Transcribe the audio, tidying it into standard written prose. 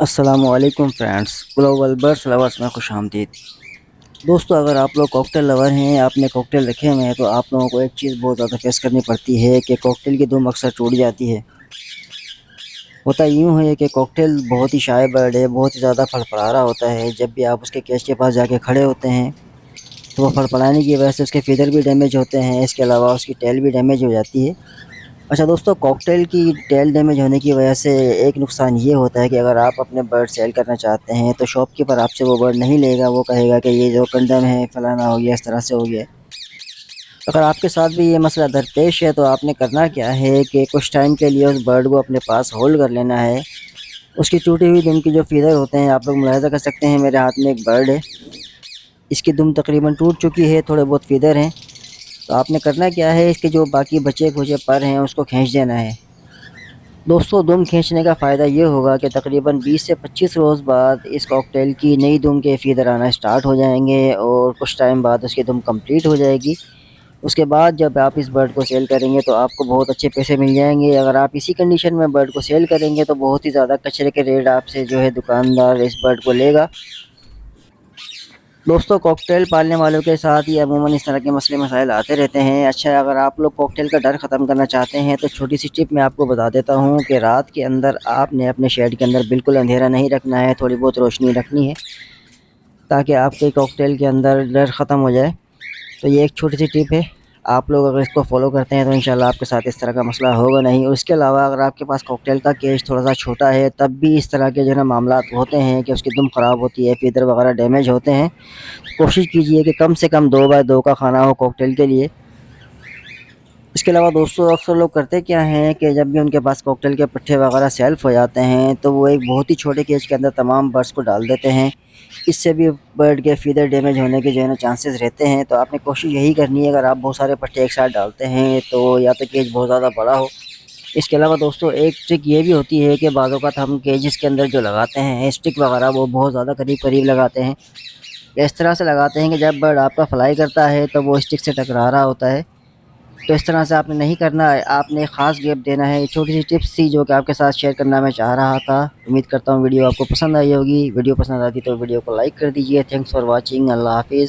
अस्सलामुअलैकुम friends, global birds lovers में खुशामदीद। दोस्तों, अगर आप लोग कॉकटेल लवर हैं, आपने कॉकटेल रखे हुए हैं, तो आप लोगों को एक चीज़ बहुत ज़्यादा फेस करनी पड़ती है कि कॉकटेल की दुम अक्सर टूट जाती है। होता यूँ है कि कॉकटेल बहुत ही शाय बर्ड है, बहुत ही ज़्यादा फड़फड़ा होता है। जब भी आप उसके केज के पास जाके खड़े होते हैं तो वो फड़फड़ाने की वजह से उसके फीदर भी डैमेज होते हैं, इसके अलावा उसकी टेल भी डैमेज हो जाती है। अच्छा दोस्तों, कॉकटेल की टेल डैमेज होने की वजह से एक नुकसान ये होता है कि अगर आप अपने बर्ड सेल करना चाहते हैं तो शॉपकीपर आपसे वो बर्ड नहीं लेगा। वो कहेगा कि ये जो कंडम है, फलाना हो गया, इस तरह से हो गया। अगर आपके साथ भी ये मसला दरपेश है तो आपने करना क्या है कि कुछ टाइम के लिए उस बर्ड को अपने पास होल्ड कर लेना है। उसकी टूटी हुई दुम के जो फीदर होते हैं, आप लोग मुलाहिजा कर सकते हैं, मेरे हाथ में एक बर्ड है, इसकी दुम तकरीबन टूट चुकी है, थोड़े बहुत फीदर हैं। तो आपने करना क्या है, इसके जो बाकी बचे खुचे पर हैं उसको खींच देना है। दोस्तों, दुम खींचने का फ़ायदा ये होगा कि तकरीबन 20 से 25 रोज़ बाद इस कॉकटेल की नई दुम के फीदर आना स्टार्ट हो जाएंगे और कुछ टाइम बाद उसकी दुम कंप्लीट हो जाएगी। उसके बाद जब आप इस बर्ड को सेल करेंगे तो आपको बहुत अच्छे पैसे मिल जाएंगे। अगर आप इसी कंडीशन में बर्ड को सेल करेंगे तो बहुत ही ज़्यादा कचरे के रेट आपसे जो है दुकानदार इस बर्ड को लेगा। दोस्तों, कॉकटेल पालने वालों के साथ ये अमूमन इस तरह के मसले मसाइल आते रहते हैं। अच्छा, अगर आप लोग कॉकटेल का डर ख़त्म करना चाहते हैं तो छोटी सी टिप मैं आपको बता देता हूँ कि रात के अंदर आपने अपने शेड के अंदर बिल्कुल अंधेरा नहीं रखना है, थोड़ी बहुत रोशनी रखनी है ताकि आपके कॉकटेल के अंदर डर ख़त्म हो जाए। तो ये एक छोटी सी टिप है, आप लोग अगर इसको फॉलो करते हैं तो इंशाल्लाह आपके साथ इस तरह का मसला होगा नहीं। और इसके अलावा अगर आपके पास कॉकटेल का केज थोड़ा सा छोटा है तब भी इस तरह के जो है ना मामला होते हैं कि उसकी दुम ख़राब होती है, फीदर वगैरह डैमेज होते हैं। कोशिश कीजिए कि कम से कम 2 बाय 2 का खाना हो कॉकटेल के लिए। इसके अलावा दोस्तों, अक्सर लोग करते क्या हैं कि जब भी उनके पास कॉकटेल के पट्टे वगैरह सेल्फ हो जाते हैं तो वो एक बहुत ही छोटे केज के अंदर तमाम बर्ड्स को डाल देते हैं। इससे भी बर्ड के फीदर डैमेज होने के जो है ना चांसेस रहते हैं। तो आपने कोशिश यही करनी है, अगर आप बहुत सारे पट्टे एक साथ डालते हैं तो या तो केज बहुत ज़्यादा बड़ा हो। इसके अलावा दोस्तों, एक ट्रिक ये भी होती है कि बाज़ औक़ात हम केजेस के अंदर जो लगाते हैं स्टिक वगैरह, वो बहुत ज़्यादा करीब करीब लगाते हैं या इस तरह से लगाते हैं कि जब बर्ड आपका फ्लाई करता है तो वो स्टिक से टकरा रहा होता है। तो इस तरह से आपने नहीं करना है, आपने ख़ास गैप देना है। ये छोटी सी टिप्स थी जो कि आपके साथ शेयर करना मैं चाह रहा था। उम्मीद करता हूँ वीडियो आपको पसंद आई होगी। वीडियो पसंद आती तो वीडियो को लाइक कर दीजिए। Thanks for watching. अल्लाह हाफिज़।